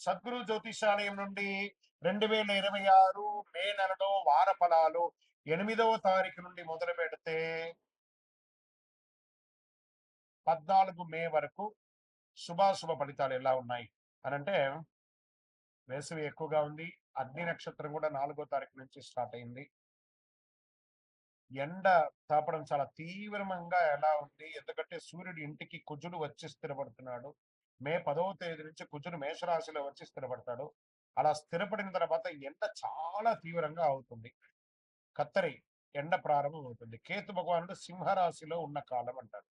సద్గురు జ్యోతిషాలయం నుండి 2026 మే నెలలో వార ఫలాలు 8వ తారీఖు నుండి మొదలు పెడితే 14 మే వరకు శుభాశుభ ఫలితాలు ఎలా ఉన్నాయి అనంటే, వేసవి ఎక్కువగా ఉంది. అగ్ని నక్షత్రం కూడా 4వ తారీఖు నుంచి స్టార్ట్ అయింది. ఎండ తాపడం చాలా తీవ్రంగా ఎలా ఉంది, ఎందుకంటే సూర్యుడు ఇంటికి కుజుడు వచ్చి స్థిరపడుతున్నాడు. మే 10వ తేదీ నుంచి కుజుడు మేషరాశిలో వచ్చి స్థిరపడతాడు. అలా స్థిరపడిన తర్వాత ఎండ చాలా తీవ్రంగా అవుతుంది. కత్తరి ఎండ ప్రారంభం అవుతుంది. కేతు భగవానుడు సింహరాశిలో ఉన్న కాలం అంటారు.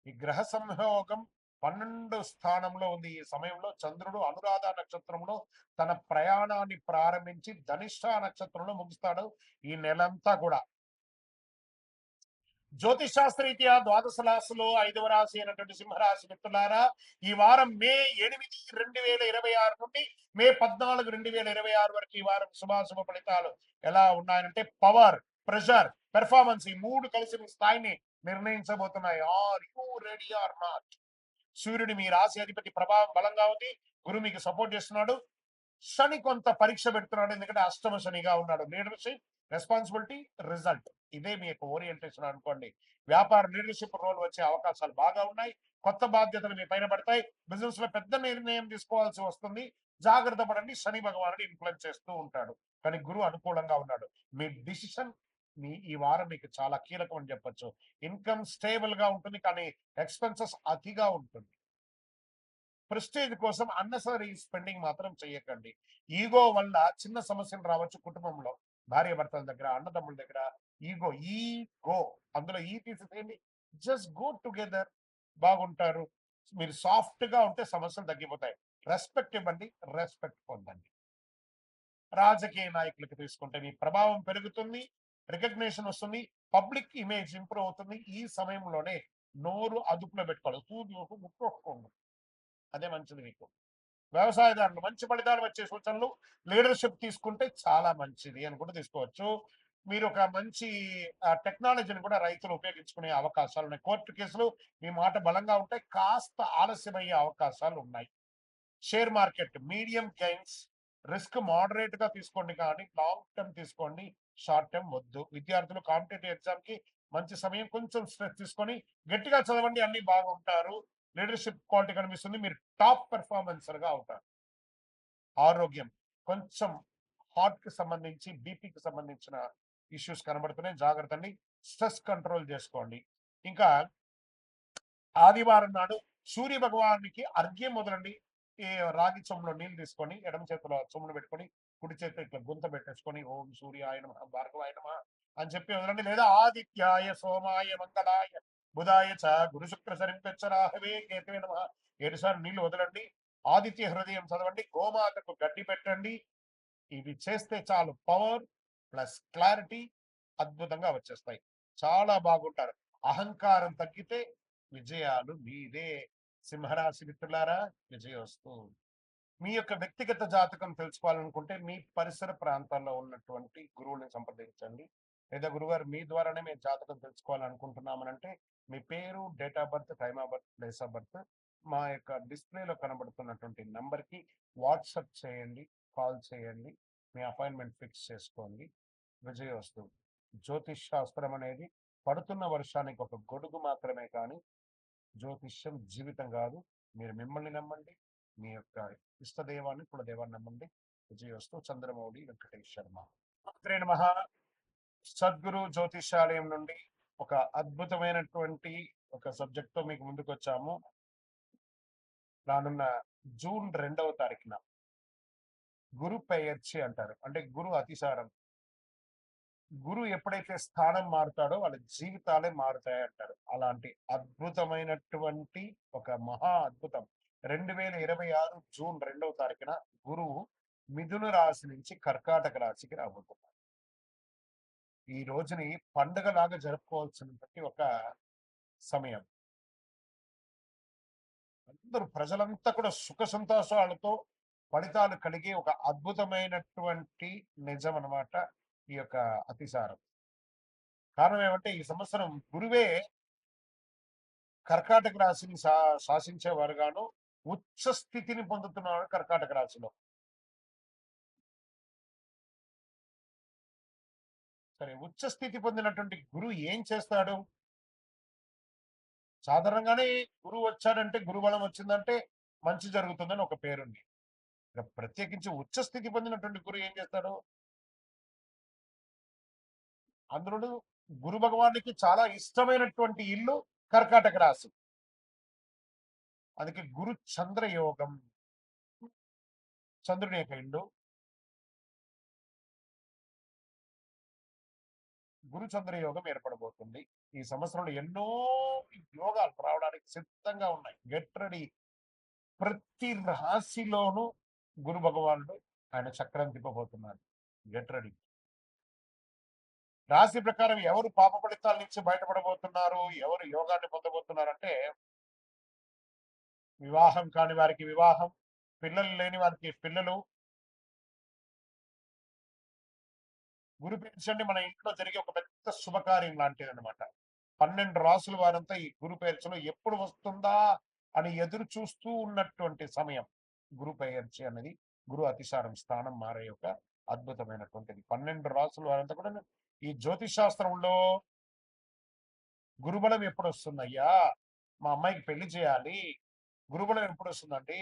ఈ గ్రహ సంయోగం 12 స్థానంలో ఉంది. ఈ సమయంలో చంద్రుడు అనురాధ నక్షత్రంలో తన ప్రయాణాన్ని ప్రారంభించి ధనిష్ట నక్షత్రంలో ముగిస్తాడు ఈ నెలంతా కూడా. జ్యోతిష్ శాస్త్రరీత్యా ద్వాదశ రాశిలో 5వ రాశి అయినటువంటి సింహరాశి మిత్రులారా, ఈ వారం మే 8, 2026 నుండి మే 14, 2026 వరకు ఈ వారం శుభాశుభ ఫలితాలు ఎలా ఉన్నాయంటే, పవర్, ప్రెషర్, పెర్ఫార్మెన్స్ ఈ మూడు కలిసి మీ స్థాయిని నిర్ణయించబోతున్నాయి. Are you ready or not? సూర్యుడు మీ రాశి అధిపతి ప్రభావం బలంగా ఉంది. గురువు మీకు సపోర్ట్ చేస్తున్నాడు. శని కొంత పరీక్ష పెడుతున్నాడు, ఎందుకంటే అష్టమ శనిగా ఉన్నాడు. లీడర్షిప్, రెస్పాన్సిబిలిటీ, రిజల్ట్ ఇదే మీ యొక్క ఓరియంటేషన్ అనుకోండి. వ్యాపార లీడర్షిప్ రోల్ వచ్చే అవకాశాలు బాగా ఉన్నాయి. కొత్త బాధ్యతలు మీ పైన పడతాయి. బిజినెస్ లో పెద్ద నిర్ణయం తీసుకోవాల్సి వస్తుంది. జాగ్రత్త పడండి. శని భగవానుడు ఇన్ఫ్లుయెన్స్ చేస్తూ ఉంటాడు, కానీ గురువు అనుకూలంగా ఉన్నాడు. మీ డిసిషన్ ఈ వారం మీకు చాలా కీలకం అని చెప్పొచ్చు. ఇన్కమ్ స్టేబుల్ గా ఉంటుంది, కానీ ఎక్స్పెన్సెస్ అతిగా ఉంటుంది. ప్రెస్టేజ్ కోసం అన్నెసరీ స్పెండింగ్ మాత్రం చేయకండి. ఈగో వల్ల చిన్న సమస్యలు రావచ్చు కుటుంబంలో. భార్య భర్తల దగ్గర, అన్నదమ్ముల దగ్గర ఈగో అందులో తీసేసేయండి. జస్ట్ గో టుగెదర్, బాగుంటారు. మీరు సాఫ్ట్ గా ఉంటే సమస్యలు తగ్గిపోతాయి. రెస్పెక్ట్ ఇవ్వండి, రెస్పెక్ట్ పొందండి. రాజకీయ నాయకులకు తీసుకుంటే మీ ప్రభావం పెరుగుతుంది, రికగ్నేషన్ వస్తుంది, పబ్లిక్ ఇమేజ్ ఇంప్రూవ్ అవుతుంది. ఈ సమయంలోనే నోరు అదుపులో పెట్టుకోవాలి. సూర్యుడు ముట్టుకోండి, అదే మంచిది మీకు. వ్యవసాయదారులు మంచి ఫలితాలు వచ్చే సూచనలు. లీడర్షిప్ తీసుకుంటే చాలా మంచిది అని కూడా తీసుకోవచ్చు. మీరు ఒక మంచి టెక్నాలజీని కూడా రైతులు ఉపయోగించుకునే అవకాశాలు ఉన్నాయి. కోర్టు కేసులు మీ మాట బలంగా ఉంటాయి, కాస్త ఆలస్యమయ్యే అవకాశాలు ఉన్నాయి. Share market medium gains, risk moderate గా తీసుకోండి, కానీ లాంగ్ టర్మ్ తీసుకోండి, షార్ట్ టర్మ్ వద్దు. విద్యార్థులు కాంపిటేటివ్ ఎగ్జామ్ కి మంచి సమయం. కొంచెం స్ట్రెస్ తీసుకొని గట్టిగా చదవండి, అన్ని బాగుంటారు. లీడర్షిప్ క్వాలిటీ కనిపిస్తుంది, మీరు టాప్ పెర్ఫార్మెన్సర్ గా అవుతారు. ఆరోగ్యం కొంచెం హార్ట్ కి సంబంధించి, బీపీకి సంబంధించిన ఇష్యూస్ కనబడుతున్నాయి, జాగ్రత్త అండి. స్ట్రెస్ కంట్రోల్ చేసుకోండి. ఇంకా ఆదివారం నాడు సూర్య భగవానికి అర్ఘ్యం మొదలండి. ఈ రాగి చెంబులో నీళ్లు తీసుకొని ఎడమ చేతిలో చెంబును పెట్టుకొని కుడి చేతిలో ఇట్లా గుంత పెట్టేసుకొని ఓం సూర్యాయ నమః భార్గవాయ నమః అని చెప్పి వదలండి. లేదా ఆదిత్యాయ సోమాయ మంగళాయ బుధాయ చ గురు శుక్ర శనిశ్చరాహవే కేతవే నమః 7 సార్లు నీళ్లు వదలండి. ఆదిత్య హృదయం చదవండి. గోమాతకు గడ్డి పెట్టండి. ఇవి చేస్తే చాలు, పవర్ ప్లస్ క్లారిటీ అద్భుతంగా వచ్చేస్తాయి. చాలా బాగుంటారు. అహంకారం తగ్గితే విజయాలు మీదే. సింహరాశి మిత్రులారా, విజయోస్తు. మీ యొక్క వ్యక్తిగత జాతకం తెలుసుకోవాలనుకుంటే మీ పరిసర ప్రాంతాల్లో ఉన్నటువంటి గురువుని సంప్రదించండి. లేదా గురుగారు మీ ద్వారానే మేము జాతకం తెలుసుకోవాలనుకుంటున్నామనంటే మీ పేరు, date of birth, time of birth, place of birth మా యొక్క డిస్ప్లేలో కనబడుతున్నటువంటి నంబర్కి వాట్సాప్ చేయండి, కాల్ చేయండి. మీ అపాయింట్మెంట్ ఫిక్స్ చేసుకోండి. విజయోస్తు. జ్యోతిష్ శాస్త్రం అనేది పడుతున్న వర్షానికి ఒక గొడుగు మాత్రమే, కానీ జ్యోతిష్యం జీవితం కాదు. మీరు మిమ్మల్ని నమ్మండి, మీ యొక్క ఇష్టదేవాన్ని కులదేవాన్ని నమ్మండి. విజయోస్తు. చంద్రమౌళి వెంకటేష్ శర్మ. శ్రీ నమః. సద్గురు జ్యోతిషాలయం నుండి ఒక అద్భుతమైనటువంటి ఒక సబ్జెక్ట్ తో మీకు ముందుకు వచ్చాము. రానున్న జూన్ 2వ తారీఖున గురు పెయర్చి అంటారు, అంటే గురు అతిసారం. గురు ఎప్పుడైతే స్థానం మారుతాడో వాళ్ళ జీవితాలే మారుతాయి అంటారు. అలాంటి అద్భుతమైనటువంటి ఒక మహా అద్భుతం 2026 జూన్ 2వ తారీఖున గురువు మిథున రాశి నుంచి కర్కాటక రాశికి రాబోతున్నారు. ఈ రోజుని పండుగలాగా జరుపుకోవాల్సినటువంటి ఒక సమయం. అందరూ ప్రజలంతా కూడా సుఖ సంతోషాలతో ఫలితాలు కలిగే ఒక అద్భుతమైనటువంటి నిజం అన్నమాట ఈ యొక్క అతిసారం. కారణం ఏమంటే ఈ సంవత్సరం గురువే కర్కాటక రాశిని శాసించేవారుగాను, ఉచ్చ స్థితిని పొందుతున్నాడు కర్కాటక రాశిలో. సరే, ఉచ్చ స్థితి పొందినటువంటి గురువు ఏం చేస్తాడు? సాధారణంగానే గురువు వచ్చాడంటే, గురుబలం వచ్చిందంటే మంచి జరుగుతుందని ఒక పేరుంది. ఇక ప్రత్యేకించి ఉచ్చ స్థితి పొందినటువంటి గురువు ఏం చేస్తాడు? అందులోను గురు భగవానుడికి చాలా ఇష్టమైనటువంటి ఇల్లు కర్కాటక రాశి. అందుకే గురు చంద్ర యోగం, చంద్రుని యొక్క ఇల్లు. గురు చంద్ర యోగం ఏర్పడబోతుంది. ఈ సంవత్సరంలో ఎన్నో యోగాలు రావడానికి సిద్ధంగా ఉన్నాయి. Get ready. ప్రతి రాశిలోనూ గురు భగవానుడు ఆయన చక్రం తిప్పబోతున్నాడు. Get ready. రాశి ప్రకారం ఎవరు పాప ఫలితాల నుంచి బయటపడబోతున్నారు, ఎవరు యోగాన్ని పొందబోతున్నారంటే, వివాహం కాని వారికి వివాహం, పిల్లలు లేని వారికి పిల్లలు. గురు పేర్చండి మన ఇంట్లో జరిగే ఒక పెద్ద శుభకార్యం లాంటిది అనమాట. 12 రాసుల వారంతా ఈ గురు పేర్చలో ఎప్పుడు వస్తుందా అని ఎదురు చూస్తూ ఉన్నటువంటి సమయం. గురు పేర్చి అనేది గురు అతిసారం స్థానం మారే యొక్క అద్భుతమైనటువంటిది. 12 రాసుల వారంతా కూడా ఈ జ్యోతిష్ శాస్త్రంలో గురుబలం ఎప్పుడు వస్తుందయ్యా, మా అమ్మాయికి పెళ్లి చేయాలి, గురుబలం ఎప్పుడు వస్తుందండి,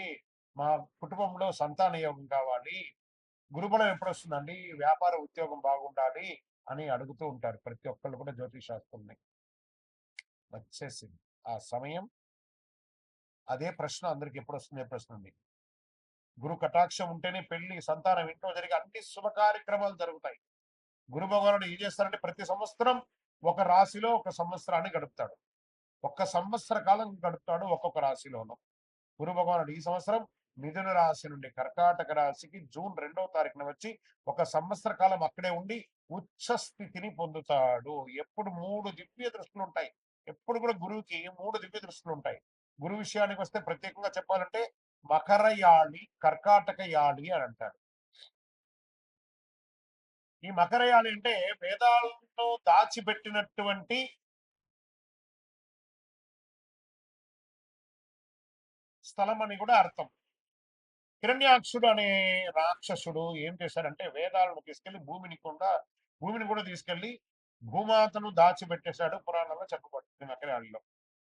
మా కుటుంబంలో సంతాన యోగం కావాలి, గురుబలం ఎప్పుడు వస్తుందండి, వ్యాపార ఉద్యోగం బాగుండాలి అని అడుగుతూ ఉంటారు ప్రతి ఒక్కళ్ళు కూడా జ్యోతిష్ శాస్త్రంని. వచ్చేసింది ఆ సమయం. అదే ప్రశ్న అందరికి ఎప్పుడు వస్తుంది ప్రశ్న ఉంది. గురు కటాక్షం ఉంటేనే పెళ్లి, సంతానం, ఇంట్లో జరిగే అన్ని శుభ కార్యక్రమాలు జరుగుతాయి. గురు భగవానుడు ఏం చేస్తారంటే ప్రతి సంవత్సరం ఒక రాశిలో ఒక సంవత్సరాన్ని గడుపుతాడు. ఒక్క సంవత్సర కాలం గడుపుతాడు ఒక్కొక్క రాశిలోనూ. గురు భగవానుడు ఈ సంవత్సరం మిథున రాశి నుండి కర్కాటక రాశికి జూన్ 2వ తారీఖున వచ్చి ఒక సంవత్సర కాలం అక్కడే ఉండి ఉచ్చ స్థితిని పొందుతాడు. ఎప్పుడు 3 దివ్య దృష్టిలు ఉంటాయి. ఎప్పుడు కూడా గురువుకి 3 దివ్య దృష్టిలు ఉంటాయి. గురు విషయానికి వస్తే ప్రత్యేకంగా చెప్పాలంటే మకర యాళి, కర్కాటక యాళి అని అంటారు. ఈ మకర యాళి అంటే వేదాల్లో దాచిపెట్టినటువంటి స్థలం అని కూడా అర్థం. హిరణ్యాక్షుడు అనే రాక్షసుడు ఏం చేశాడంటే వేదాలను తీసుకెళ్లి భూమిని కూడా తీసుకెళ్లి భూమాతను దాచిపెట్టేశాడు. పురాణంలో చెప్పబడుతుంది మకరయాళిలో.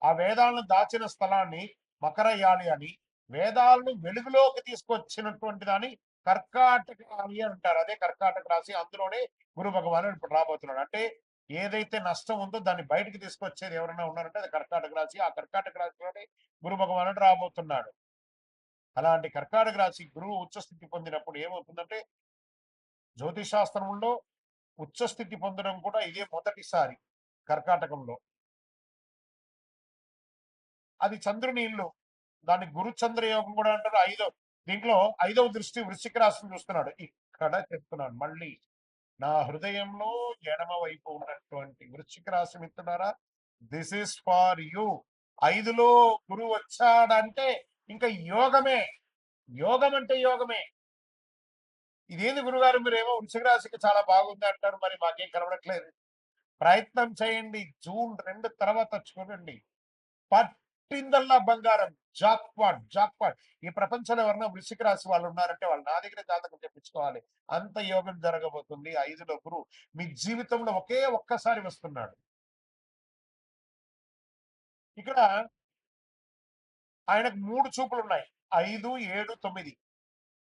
ఆ వేదాలను దాచిన స్థలాన్ని మకరయాళి అని, వేదాలను వెలుగులోకి తీసుకొచ్చినటువంటి దాన్ని కర్కాటక యాళి అంటారు. అదే కర్కాటక రాశి. అందులోనే గురు భగవానుడు ఇప్పుడు రాబోతున్నాడు. అంటే ఏదైతే నష్టం ఉందో దాన్ని బయటికి తీసుకొచ్చేది ఎవరైనా ఉన్నారంటే అది కర్కాటక రాశి. ఆ కర్కాటక రాశిలోనే గురు భగవానుడు రాబోతున్నాడు. అలాంటి కర్కాటక రాశి గురువు ఉచ్చస్థితి పొందినప్పుడు ఏమవుతుందంటే, జ్యోతిష్ శాస్త్రంలో ఉచ్చస్థితి పొందడం కూడా ఇదే మొదటిసారి కర్కాటకంలో. అది చంద్రుని ఇల్లు. దాన్ని గురుచంద్ర యోగం కూడా అంటారు. దీంట్లో 5వ దృష్టి వృశ్చిక రాశిని చూస్తున్నాడు. ఇక్కడ చెప్తున్నాను మళ్ళీ, నా హృదయంలో ఎడమ వైపు ఉన్నటువంటి వృశ్చిక రాశి మిత్రులారా, దిస్ ఈస్ ఫార్ యూ. 5లో గురువు వచ్చాడంటే ఇంకా యోగమే. యోగం అంటే యోగమే. ఇదేంది గురుగారు మీరేమో వృశ్చిక రాశికి చాలా బాగుంది అంటారు, మరి మాకేం కనబడట్లేదు. ప్రయత్నం చేయండి. జూన్ 2 తర్వాత చూడండి. పట్టిందల్లా బంగారం. జాక్పాట్. ఈ ప్రపంచంలో ఎవరన్నా వృశ్చిక రాశి వాళ్ళు ఉన్నారంటే వాళ్ళు నా దగ్గర జాతకం చెప్పించుకోవాలి. అంత యోగం జరగబోతుంది. 5లో గురువు మీ జీవితంలో ఒకే ఒక్కసారి వస్తున్నాడు. ఇక్కడ ఆయనకు 3 చూపులు ఉన్నాయి. 5, 7, 9.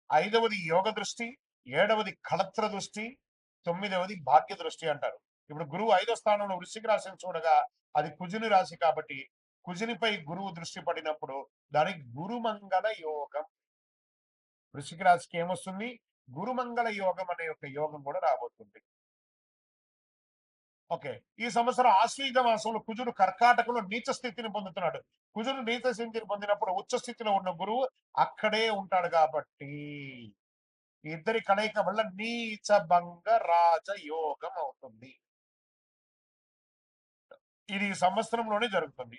5వది యోగ దృష్టి, 7వది కళత్ర దృష్టి, 9వది భాగ్య దృష్టి అంటారు. ఇప్పుడు గురువు 5వ స్థానంలో వృశ్చిక రాశిని చూడగా అది కుజుని రాశి కాబట్టి కుజునిపై గురువు దృష్టి పడినప్పుడు దానికి గురుమంగళ యోగం. వృశ్చిక రాశికి ఏమొస్తుంది? గురుమంగళ యోగం అనే ఒక యోగం కూడా రాబోతుంది. ఓకే. ఈ సంవత్సరం ఆశ్వీజ మాసంలో కుజుడు కర్కాటకంలో నీచ స్థితిని పొందుతున్నాడు. కుజుడు నీచ స్థితిని పొందినప్పుడు ఉచ్చ స్థితిలో ఉన్న గురువు అక్కడే ఉంటాడు కాబట్టి ఇద్దరి కలయిక వల్ల నీచ భంగ రాజ యోగం అవుతుంది. ఇది ఈ సంవత్సరంలోనే జరుగుతుంది.